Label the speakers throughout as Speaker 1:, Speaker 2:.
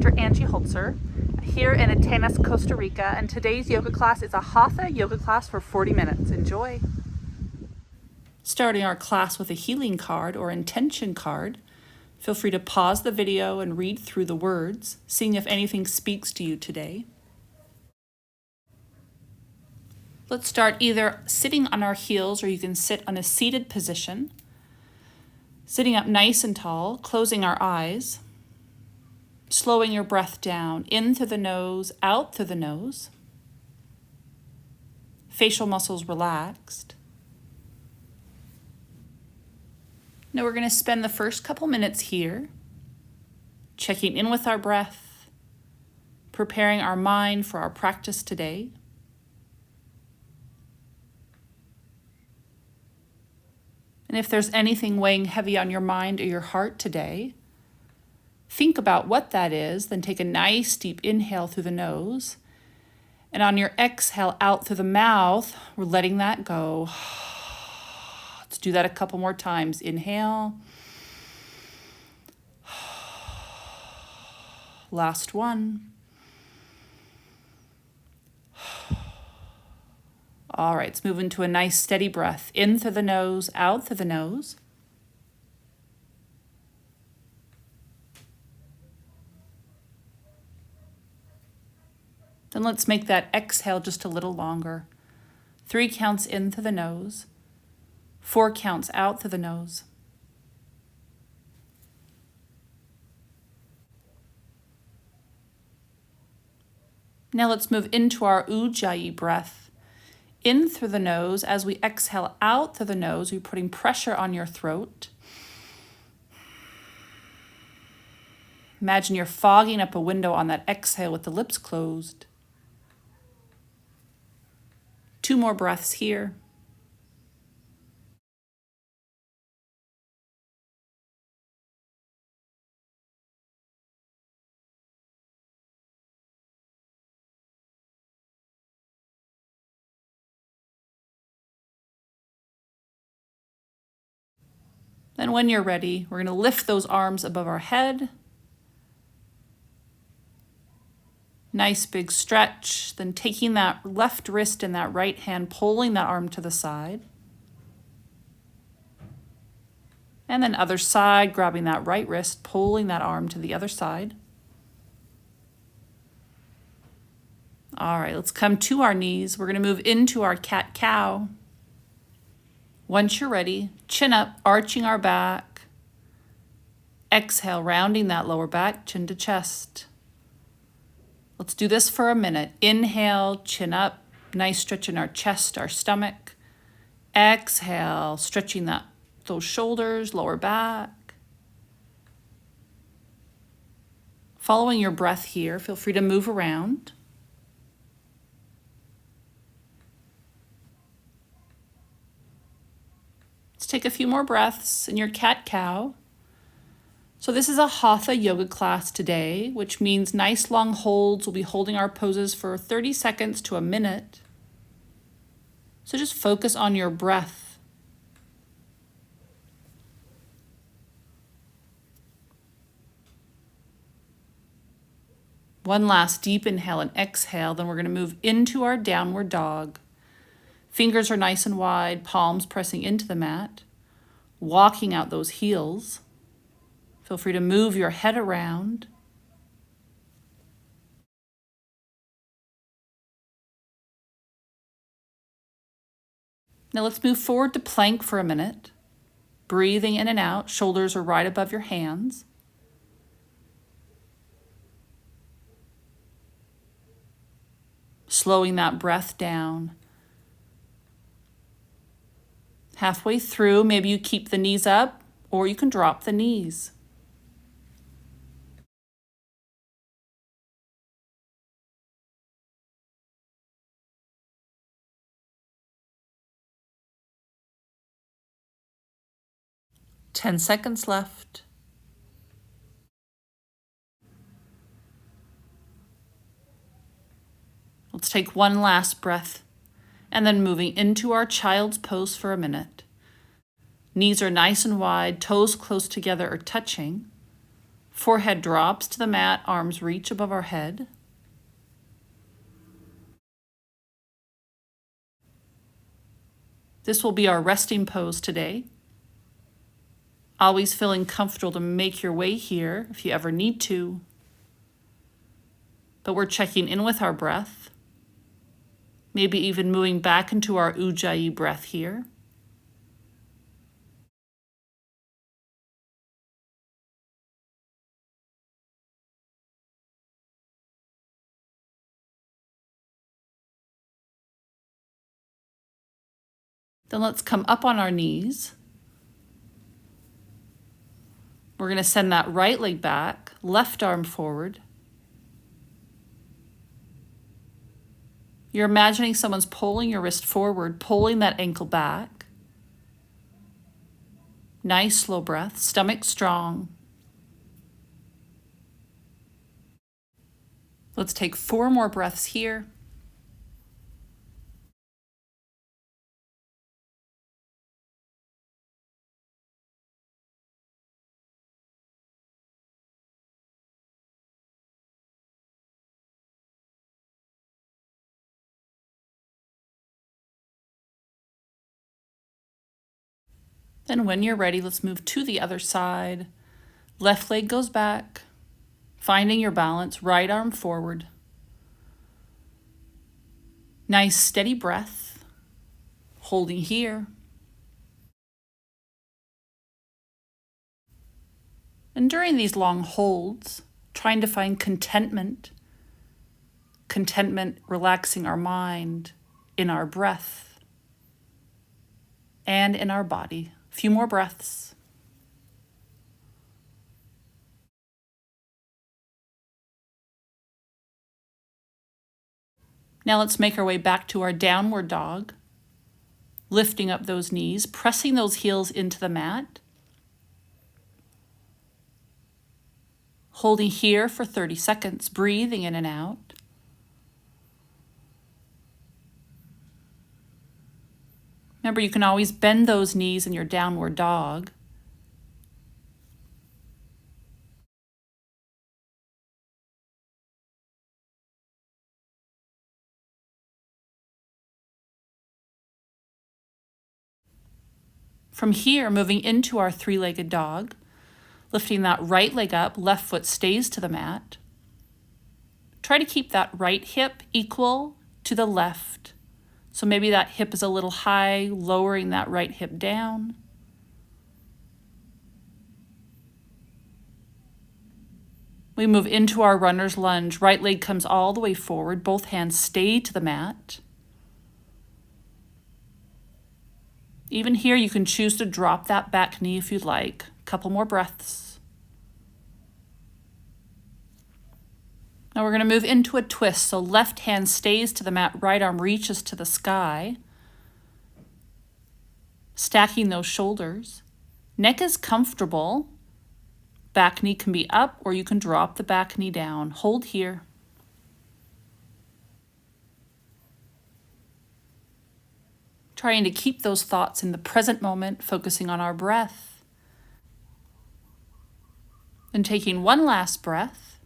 Speaker 1: Dr. Angie Holzer here in Atenas, Costa Rica, and today's yoga class is a Hatha yoga class for 40 minutes. Enjoy. Starting our class with a healing card or intention card, feel free to pause the video and read through the words, seeing if anything speaks to you today. Let's start either sitting on our heels or you can sit on a seated position. Sitting up nice and tall, closing our eyes. Slowing your breath down, in through the nose, out through the nose. Facial muscles relaxed. Now we're going to spend the first couple minutes here, checking in with our breath, preparing our mind for our practice today. And if there's anything weighing heavy on your mind or your heart today, think about what that is, then take a nice deep inhale through the nose. And on your exhale out through the mouth, we're letting that go. Let's do that a couple more times. Inhale. Last one. All right, let's move into a nice steady breath. In through the nose, out through the nose. Then let's make that exhale just a little longer. 3 counts in through the nose, 4 counts out through the nose. Now let's move into our Ujjayi breath. In through the nose, as we exhale out through the nose, we're putting pressure on your throat. Imagine you're fogging up a window on that exhale with the lips closed. 2 more breaths here. Then when you're ready, we're going to lift those arms above our head. Nice big stretch, then taking that left wrist and that right hand, pulling that arm to the side. And then other side, grabbing that right wrist, pulling that arm to the other side. All right, let's come to our knees. We're going to move into our cat-cow. Once you're ready, chin up, arching our back. Exhale, rounding that lower back, chin to chest. Let's do this for a minute. Inhale, chin up, nice stretch in our chest, our stomach. Exhale, stretching those shoulders, lower back. Following your breath here, feel free to move around. Let's take a few more breaths in your cat-cow. So this is a Hatha yoga class today, which means nice long holds. We'll be holding our poses for 30 seconds to a minute. So just focus on your breath. One last deep inhale and exhale, then we're going to move into our downward dog. Fingers are nice and wide, palms pressing into the mat, walking out those heels. Feel free to move your head around. Now let's move forward to plank for a minute. Breathing in and out, shoulders are right above your hands. Slowing that breath down. Halfway through, maybe you keep the knees up or you can drop the knees. Ten seconds left. Let's take one last breath and then moving into our child's pose for a minute. Knees are nice and wide, toes close together or touching. Forehead drops to the mat, arms reach above our head. This will be our resting pose today. Always feeling comfortable to make your way here if you ever need to. But we're checking in with our breath. Maybe even moving back into our Ujjayi breath here. Then let's come up on our knees. We're going to send that right leg back, left arm forward. You're imagining someone's pulling your wrist forward, pulling that ankle back. Nice slow breath, stomach strong. Let's take 4 more breaths here. Then when you're ready, let's move to the other side. Left leg goes back, finding your balance, right arm forward. Nice steady breath, holding here. And during these long holds, trying to find contentment relaxing our mind in our breath and in our body. A few more breaths. Now let's make our way back to our downward dog, lifting up those knees, pressing those heels into the mat. Holding here for 30 seconds, breathing in and out. Remember, you can always bend those knees in your downward dog. From here, moving into our 3-legged dog, lifting that right leg up, left foot stays to the mat. Try to keep that right hip equal to the left. So maybe that hip is a little high, lowering that right hip down. We move into our runner's lunge. Right leg comes all the way forward. Both hands stay to the mat. Even here, you can choose to drop that back knee if you'd like. A couple more breaths. Now we're going to move into a twist. So left hand stays to the mat, right arm reaches to the sky. Stacking those shoulders. Neck is comfortable. Back knee can be up, or you can drop the back knee down. Hold here. Trying to keep those thoughts in the present moment, focusing on our breath. And taking one last breath.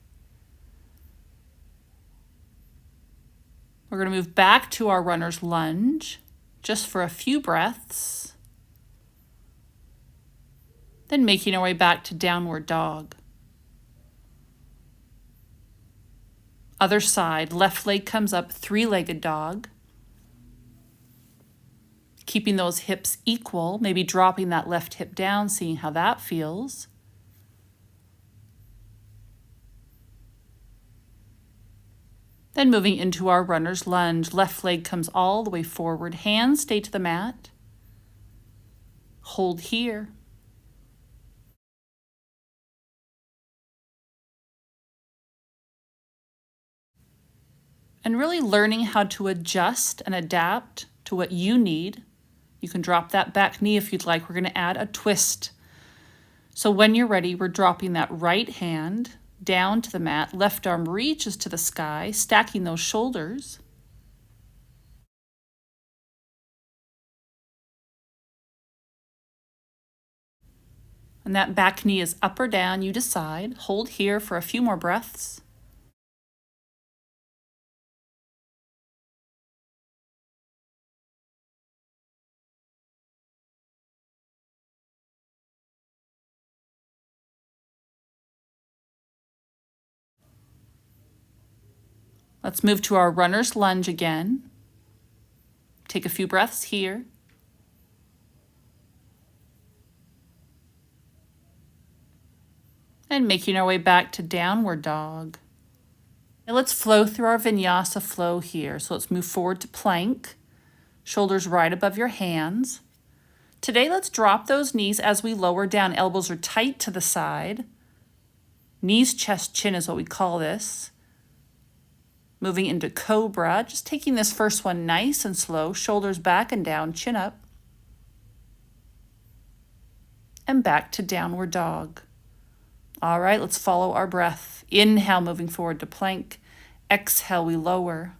Speaker 1: We're going to move back to our runner's lunge, just for a few breaths. Then making our way back to downward dog. Other side, left leg comes up, 3-legged dog. Keeping those hips equal, maybe dropping that left hip down, seeing how that feels. Then moving into our runner's lunge, left leg comes all the way forward, hands stay to the mat. Hold here. And really learning how to adjust and adapt to what you need. You can drop that back knee if you'd like. We're going to add a twist. So when you're ready, we're dropping that right hand down to the mat. Left arm reaches to the sky, stacking those shoulders. And that back knee is up or down, you decide. Hold here for a few more breaths. Let's move to our runner's lunge again. Take a few breaths here. And making our way back to downward dog. Now let's flow through our vinyasa flow here. So let's move forward to plank, shoulders right above your hands. Today, let's drop those knees as we lower down. Elbows are tight to the side. Knees, chest, chin is what we call this. Moving into cobra, just taking this first one nice and slow, shoulders back and down, chin up. And back to downward dog. All right, let's follow our breath. Inhale, moving forward to plank. Exhale, we lower.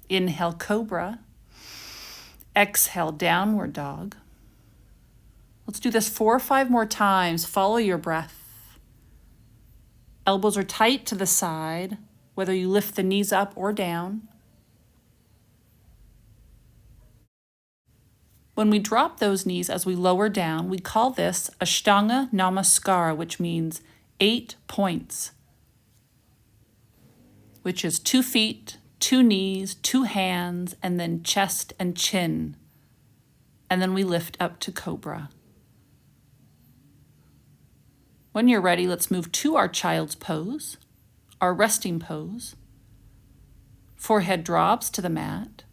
Speaker 1: Inhale, cobra. Exhale, downward dog. Let's do this 4 or 5 more times. Follow your breath. Elbows are tight to the side, whether you lift the knees up or down. When we drop those knees as we lower down, we call this Ashtanga Namaskara, which means 8 points, which is 2 feet, 2 knees, 2 hands, and then chest and chin. And then we lift up to cobra. When you're ready, let's move to our child's pose, our resting pose. Forehead drops to the mat.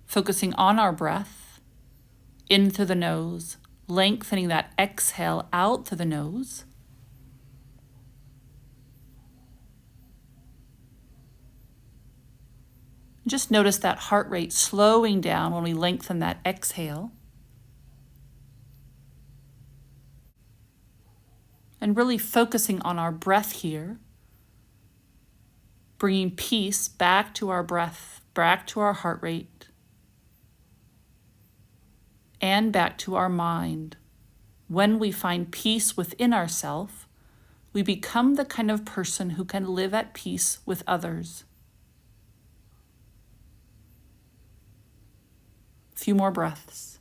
Speaker 1: Focusing on our breath, in through the nose, lengthening that exhale out through the nose. Just notice that heart rate slowing down when we lengthen that exhale. And really focusing on our breath here, bringing peace back to our breath, back to our heart rate, and back to our mind. When we find peace within ourselves, we become the kind of person who can live at peace with others. A few more breaths.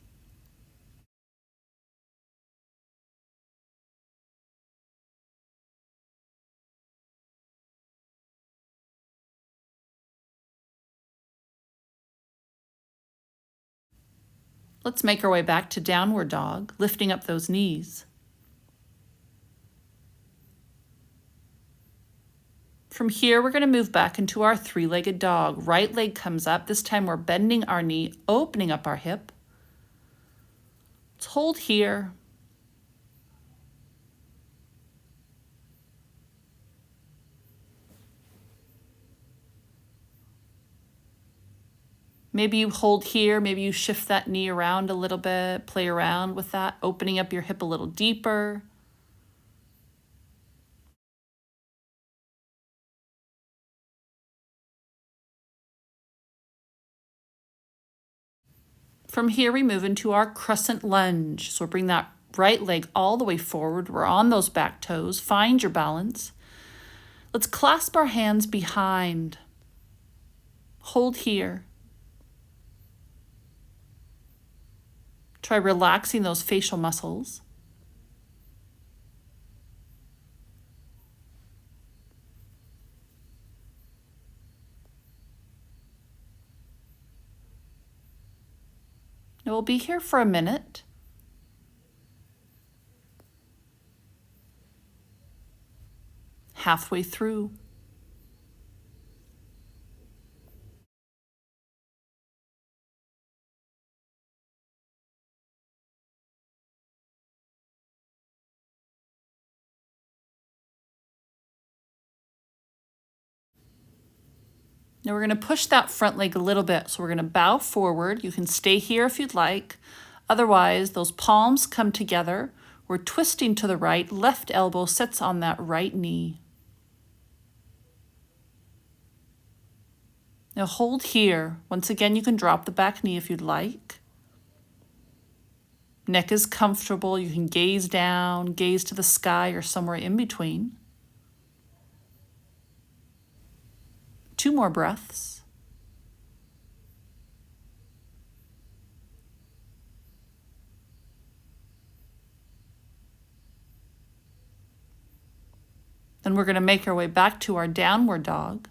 Speaker 1: Let's make our way back to downward dog, lifting up those knees. From here, we're going to move back into our 3-legged dog. Right leg comes up. This time we're bending our knee, opening up our hip. Let's hold here. Maybe you hold here, maybe you shift that knee around a little bit, play around with that, opening up your hip a little deeper. From here, we move into our crescent lunge. So bring that right leg all the way forward. We're on those back toes. Find your balance. Let's clasp our hands behind. Hold here. Try relaxing those facial muscles. Now we'll be here for a minute. Halfway through. Now we're going to push that front leg a little bit. So we're going to bow forward. You can stay here if you'd like. Otherwise, those palms come together. We're twisting to the right. Left elbow sits on that right knee. Now hold here. Once again, you can drop the back knee if you'd like. Neck is comfortable. You can gaze down, gaze to the sky, or somewhere in between. 2 more breaths. Then we're going to make our way back to our downward dog.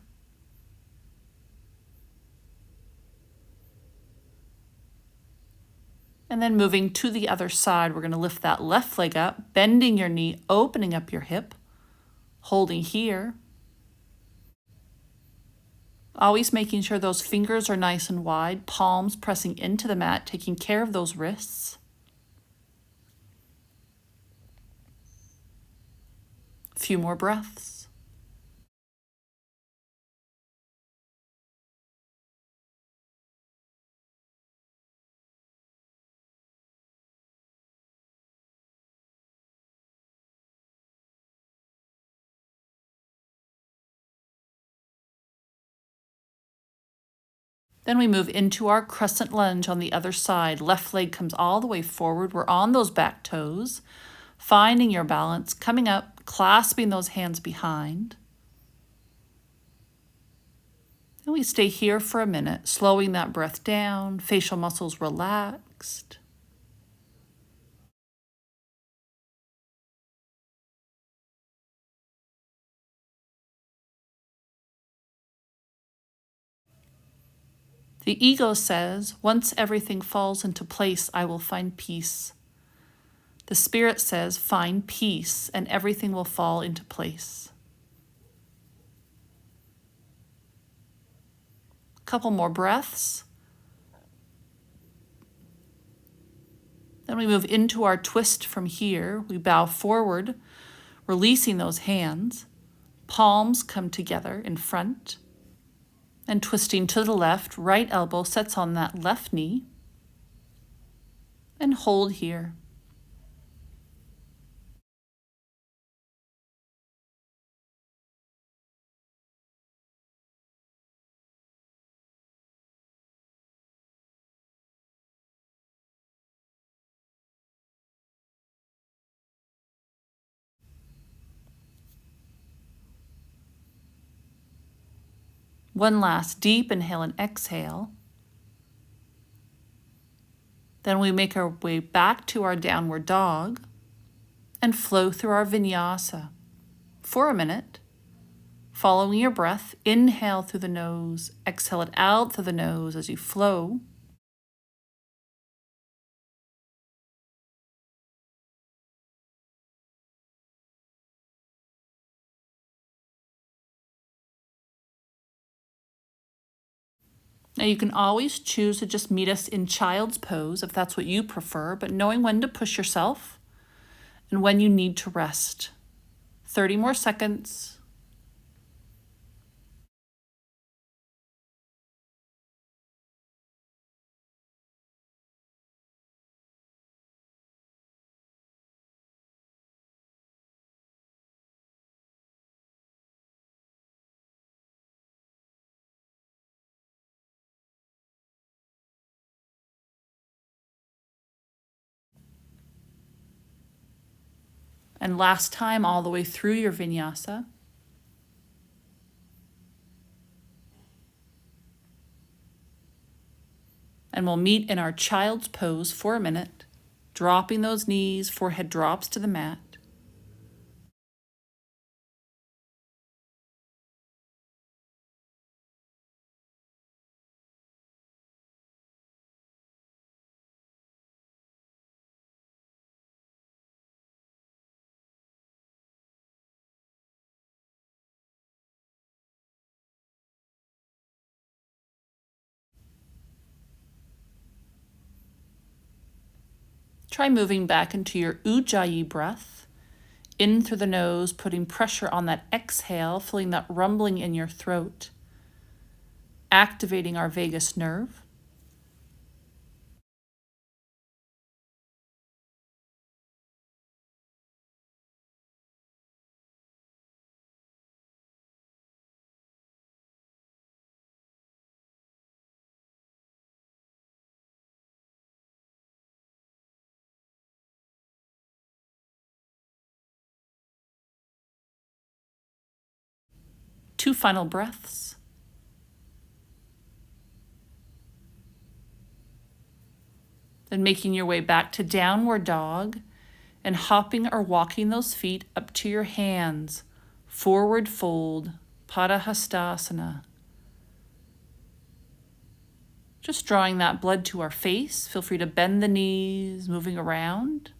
Speaker 1: And then moving to the other side, we're going to lift that left leg up, bending your knee, opening up your hip, holding here. Always making sure those fingers are nice and wide, palms pressing into the mat, taking care of those wrists. A few more breaths. Then we move into our crescent lunge on the other side. Left leg comes all the way forward. We're on those back toes, finding your balance, coming up, clasping those hands behind. And we stay here for a minute, slowing that breath down, facial muscles relaxed. The ego says, once everything falls into place, I will find peace. The spirit says, find peace and everything will fall into place. A couple more breaths. Then we move into our twist from here. We bow forward, releasing those hands. Palms come together in front. And twisting to the left, right elbow sets on that left knee. And hold here. One last deep inhale and exhale. Then we make our way back to our downward dog and flow through our vinyasa for a minute. Following your breath, inhale through the nose, exhale it out through the nose as you flow. Now you can always choose to just meet us in child's pose if that's what you prefer, but knowing when to push yourself and when you need to rest. 30 more seconds. And last time, all the way through your vinyasa. And we'll meet in our child's pose for a minute, dropping those knees, forehead drops to the mat. Try moving back into your Ujjayi breath, in through the nose, putting pressure on that exhale, feeling that rumbling in your throat, activating our vagus nerve. 2 final breaths. Then making your way back to downward dog and hopping or walking those feet up to your hands, forward fold, Padahastasana. Just drawing that blood to our face. Feel free to bend the knees, moving around.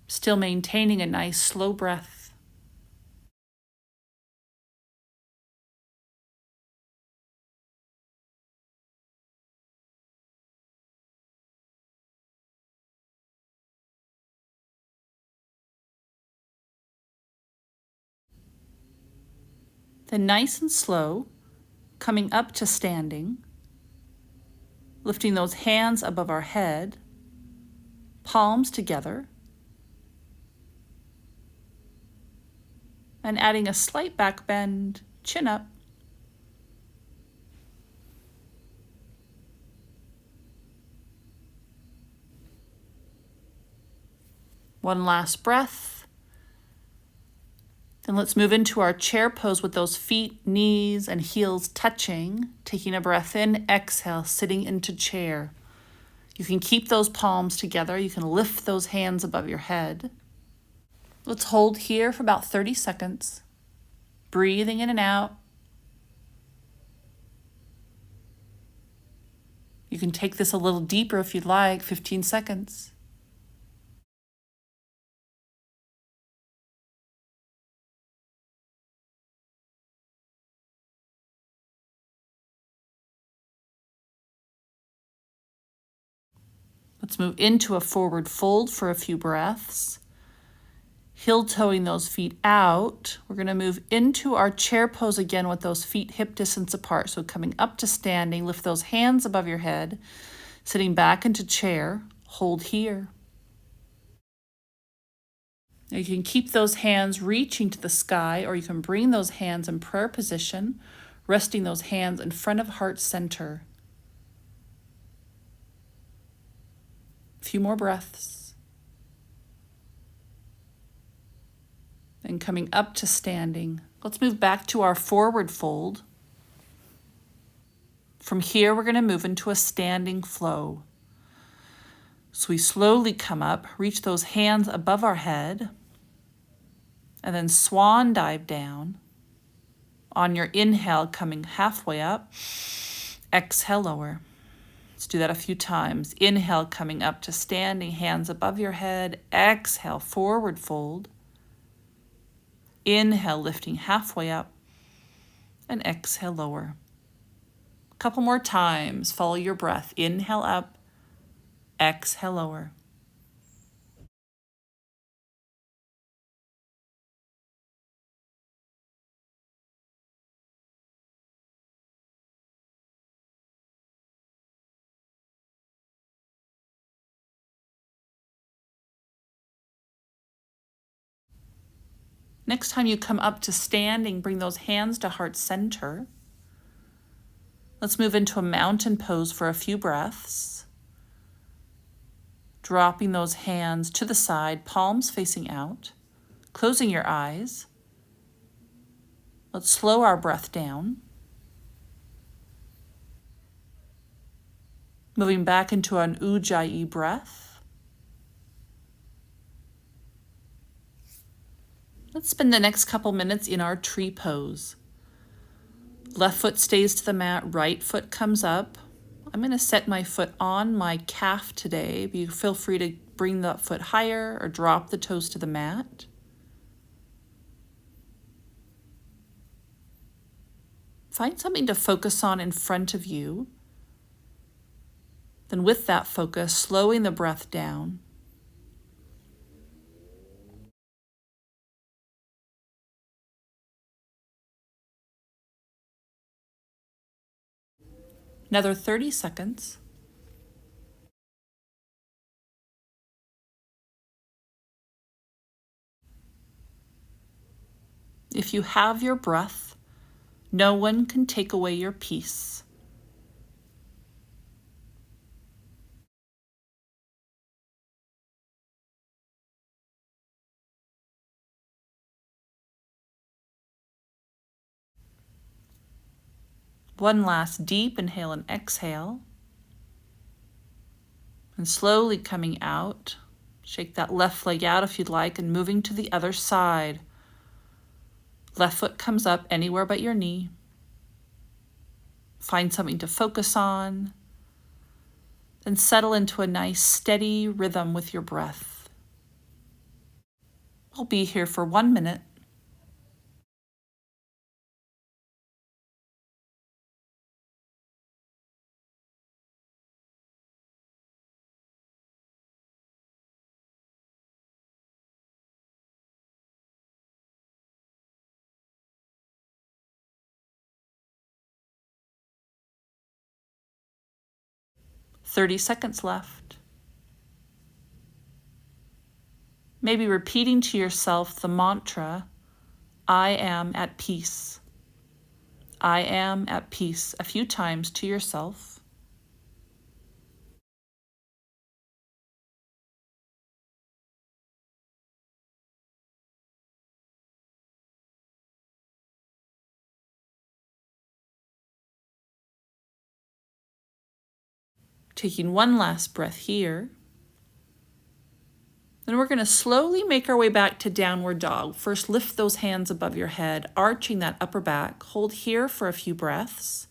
Speaker 1: Still maintaining a nice slow breath. Then nice and slow, coming up to standing, lifting those hands above our head, palms together, and adding a slight back bend, chin up. One last breath. Then let's move into our chair pose with those feet, knees, and heels touching. Taking a breath in, exhale, sitting into chair. You can keep those palms together. You can lift those hands above your head. Let's hold here for about 30 seconds. Breathing in and out. You can take this a little deeper if you'd like, 15 seconds. Let's move into a forward fold for a few breaths. Heel toeing those feet out. We're going to move into our chair pose again with those feet hip distance apart. So coming up to standing, lift those hands above your head, sitting back into chair, hold here. Now you can keep those hands reaching to the sky, or you can bring those hands in prayer position, resting those hands in front of heart center. A few more breaths. And coming up to standing. Let's move back to our forward fold. From here, we're going to move into a standing flow. So we slowly come up, reach those hands above our head, and then swan dive down. On your inhale, coming halfway up, exhale, lower. Let's do that a few times. Inhale, coming up to standing, hands above your head. Exhale, forward fold. Inhale, lifting halfway up, and exhale, lower. A couple more times. Follow your breath. Inhale up, exhale, lower. Next time you come up to standing, bring those hands to heart center. Let's move into a mountain pose for a few breaths. Dropping those hands to the side, palms facing out, closing your eyes. Let's slow our breath down. Moving back into an Ujjayi breath. Let's spend the next couple minutes in our tree pose. Left foot stays to the mat, right foot comes up. I'm going to set my foot on my calf today, but you feel free to bring that foot higher or drop the toes to the mat. Find something to focus on in front of you. Then with that focus, slowing the breath down. Another 30 seconds. If you have your breath, no one can take away your peace. One last deep inhale and exhale. And slowly coming out, shake that left leg out if you'd like, and moving to the other side. Left foot comes up anywhere but your knee. Find something to focus on. Then settle into a nice steady rhythm with your breath. We'll be here for 1 minute. "30 seconds left." Maybe repeating to yourself the mantra, I am at peace. I am at peace a few times to yourself. Taking one last breath here. Then we're going to slowly make our way back to downward dog. First, lift those hands above your head, arching that upper back. Hold here for a few breaths.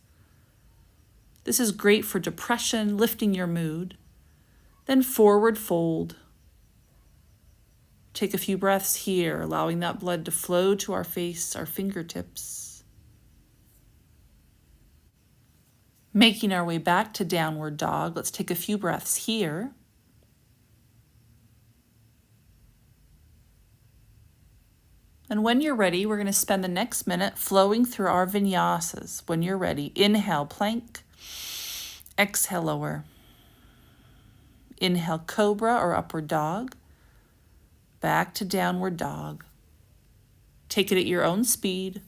Speaker 1: This is great for depression, lifting your mood. Then forward fold. Take a few breaths here, allowing that blood to flow to our face, our fingertips. Making our way back to downward dog, let's take a few breaths here. And when you're ready, we're going to spend the next minute flowing through our vinyasas. When you're ready, inhale, plank. Exhale, lower. Inhale, cobra or upward dog. Back to downward dog. Take it at your own speed.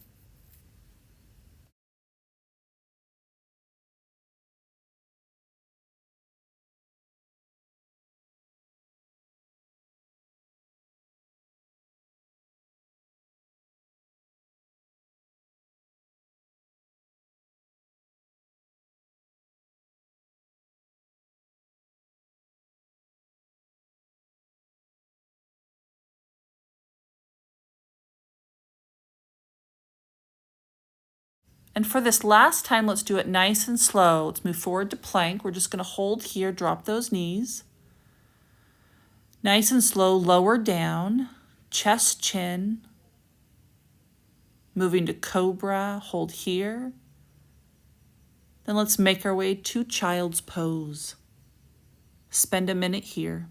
Speaker 1: And for this last time, let's do it nice and slow. Let's move forward to plank. We're just going to hold here, drop those knees. Nice and slow, lower down, chest, chin. Moving to cobra, hold here. Then let's make our way to child's pose. Spend a minute here.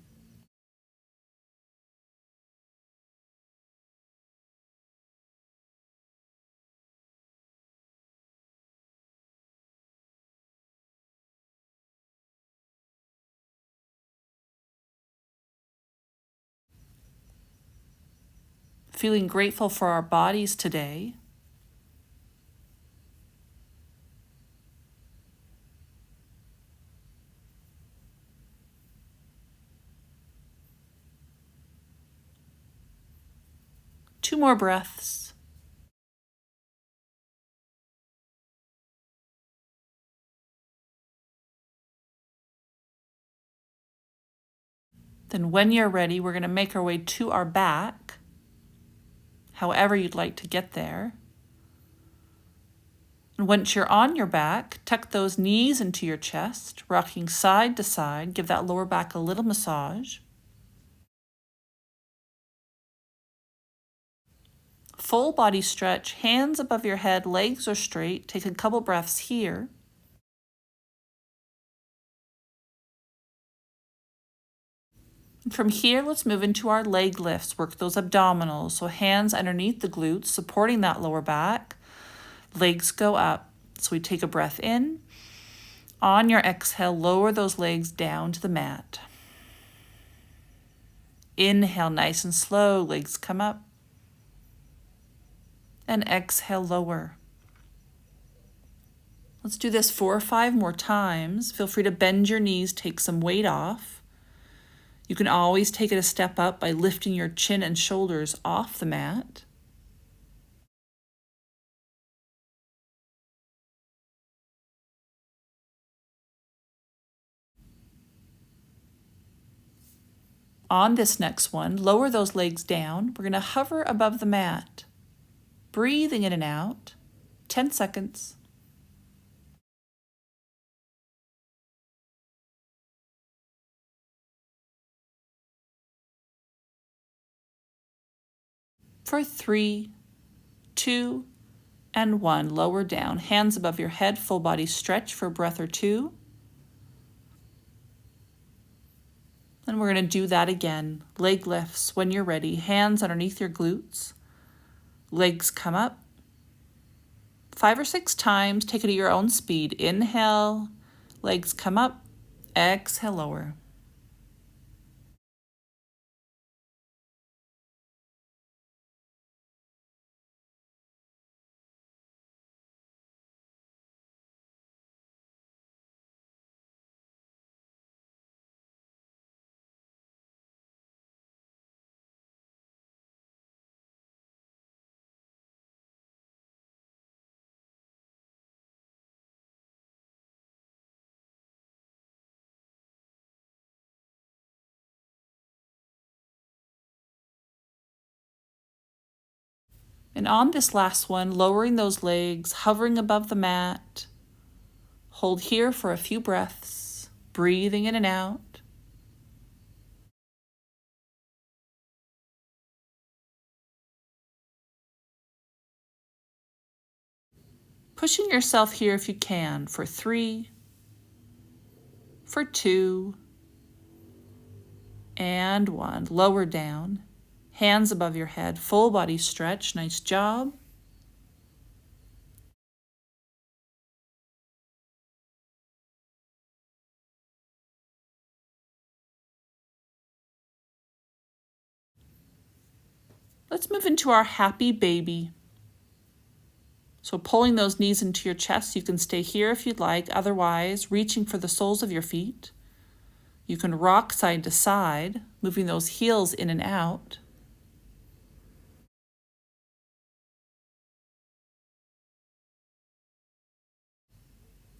Speaker 1: Feeling grateful for our bodies today. Two more breaths. Then when you're ready, we're going to make our way to our back, however you'd like to get there. And once you're on your back, tuck those knees into your chest, rocking side to side. Give that lower back a little massage. Full body stretch, hands above your head, legs are straight. Take a couple breaths here. And from here, let's move into our leg lifts. Work those abdominals. So hands underneath the glutes, supporting that lower back. Legs go up. So we take a breath in. On your exhale, lower those legs down to the mat. Inhale, nice and slow, legs come up. And exhale, lower. Let's do this 4 or 5 more times. Feel free to bend your knees, take some weight off. You can always take it a step up by lifting your chin and shoulders off the mat. On this next one, lower those legs down. We're going to hover above the mat, breathing in and out, 10 seconds. For 3, 2, and 1, lower down, hands above your head, full body stretch for a breath or 2. And we're going to do that again. Leg lifts when you're ready, hands underneath your glutes, legs come up. 5 or 6 times, take it at your own speed. Inhale, legs come up, exhale, lower. And on this last one, lowering those legs, hovering above the mat. Hold here for a few breaths, breathing in and out. Pushing yourself here if you can for 3, for 2, and 1. Lower down, hands above your head, full body stretch. Nice job. Let's move into our happy baby. So pulling those knees into your chest, you can stay here if you'd like. Otherwise, reaching for the soles of your feet. You can rock side to side, moving those heels in and out.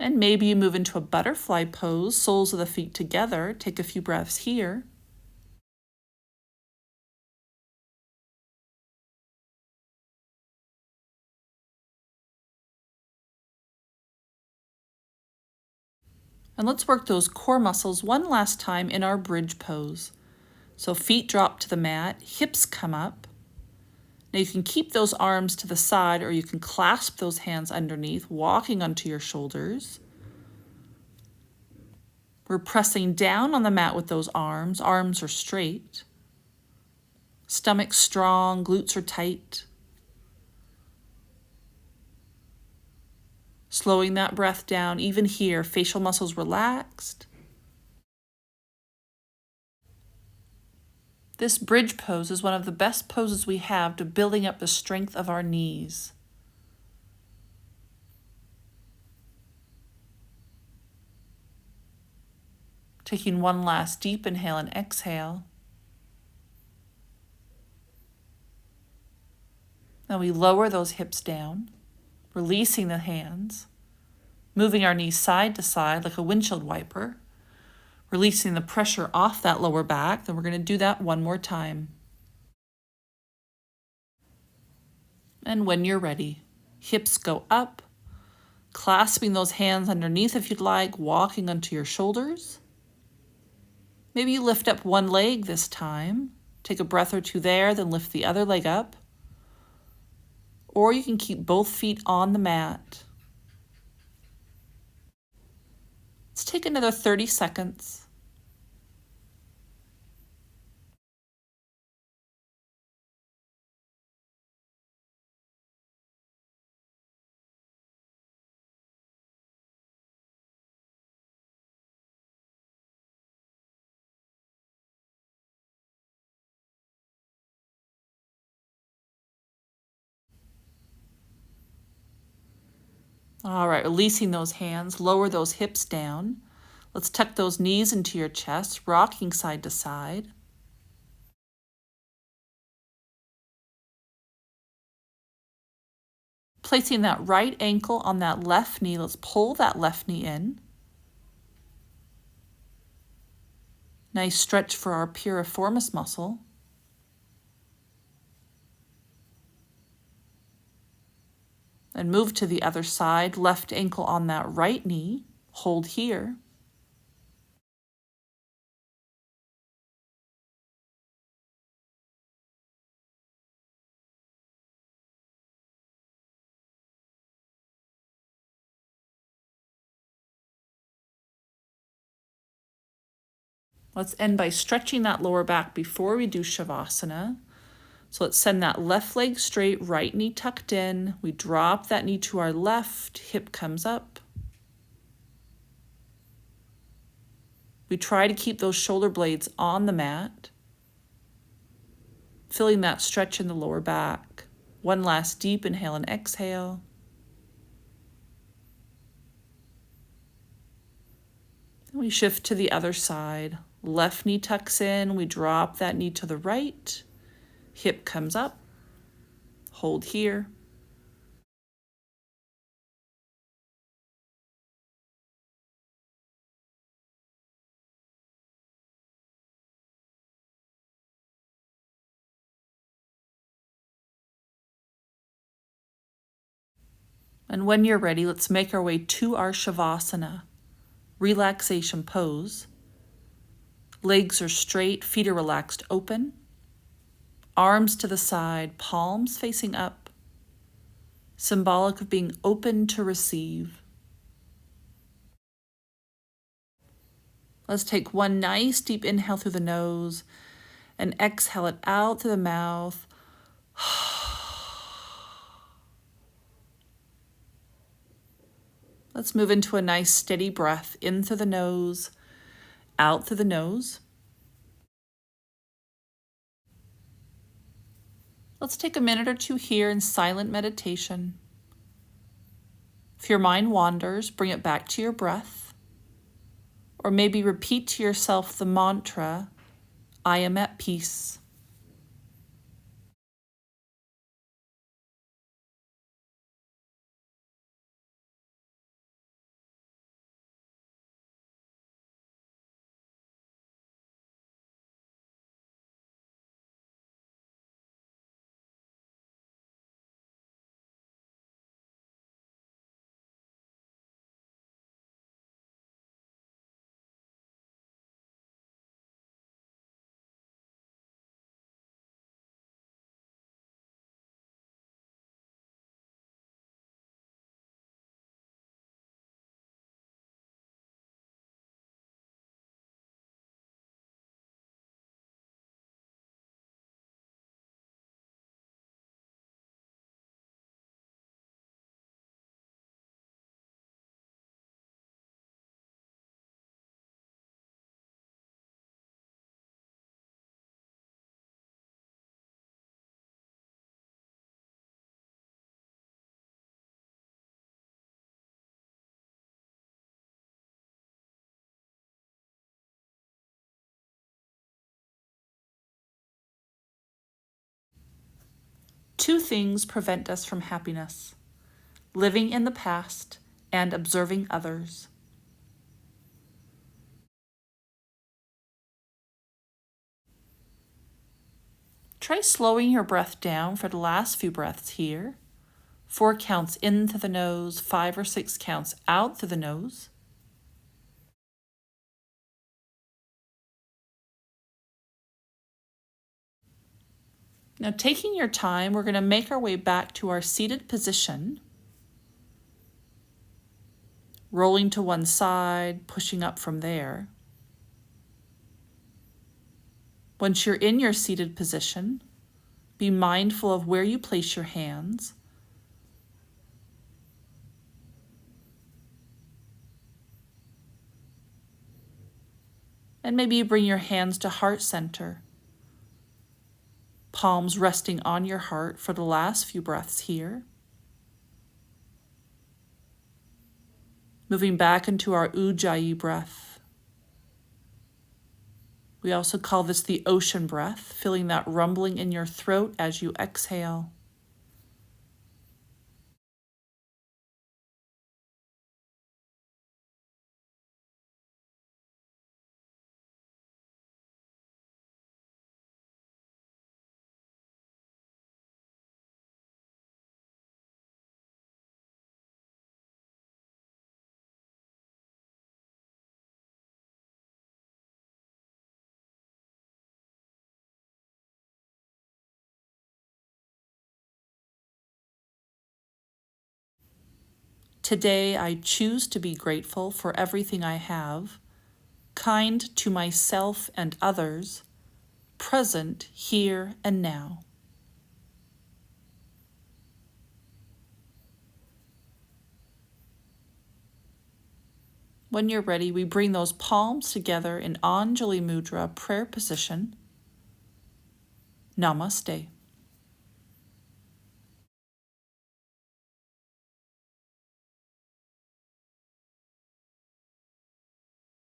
Speaker 1: And maybe you move into a butterfly pose, soles of the feet together. Take a few breaths here. And let's work those core muscles one last time in our bridge pose. So feet drop to the mat, hips come up. Now you can keep those arms to the side or you can clasp those hands underneath, walking onto your shoulders. We're pressing down on the mat with those arms. Arms are straight. Stomach strong, glutes are tight. Slowing that breath down, even here, facial muscles relaxed. This bridge pose is one of the best poses we have to building up the strength of our knees. Taking one last deep inhale and exhale. Now we lower those hips down, releasing the hands, moving our knees side to side like a windshield wiper, releasing the pressure off that lower back. Then we're going to do that one more time. And when you're ready, hips go up, clasping those hands underneath if you'd like, walking onto your shoulders. Maybe you lift up one leg this time. Take a breath or two there, then lift the other leg up. Or you can keep both feet on the mat. Let's take another 30 seconds. All right, releasing those hands, lower those hips down. Let's tuck those knees into your chest, rocking side to side. Placing that right ankle on that left knee, let's pull that left knee in. Nice stretch for our piriformis muscle. And move to the other side, left ankle on that right knee. Hold here. Let's end by stretching that lower back before we do Shavasana. So let's send that left leg straight, right knee tucked in. We drop that knee to our left, hip comes up. We try to keep those shoulder blades on the mat, feeling that stretch in the lower back. One last deep inhale and exhale. And we shift to the other side. Left knee tucks in, we drop that knee to the right, hip comes up, hold here. And when you're ready, let's make our way to our Shavasana, relaxation pose. Legs are straight, feet are relaxed open. Arms to the side, palms facing up, symbolic of being open to receive. Let's take one nice deep inhale through the nose and exhale it out through the mouth. Let's move into a nice steady breath in through the nose, out through the nose. Let's take a minute or two here in silent meditation. If your mind wanders, bring it back to your breath, or maybe repeat to yourself the mantra, I am at peace. Two things prevent us from happiness: living in the past and observing others. Try slowing your breath down for the last few breaths here. 4 counts in through the nose, 5 or 6 counts out through the nose. Now, taking your time, we're going to make our way back to our seated position, rolling to one side, pushing up from there. Once you're in your seated position, be mindful of where you place your hands. And maybe you bring your hands to heart center, palms resting on your heart for the last few breaths here. Moving back into our Ujjayi breath. We also call this the ocean breath, feeling that rumbling in your throat as you exhale. Today I choose to be grateful for everything I have, kind to myself and others, present here and now. When you're ready, we bring those palms together in Anjali Mudra prayer position. Namaste.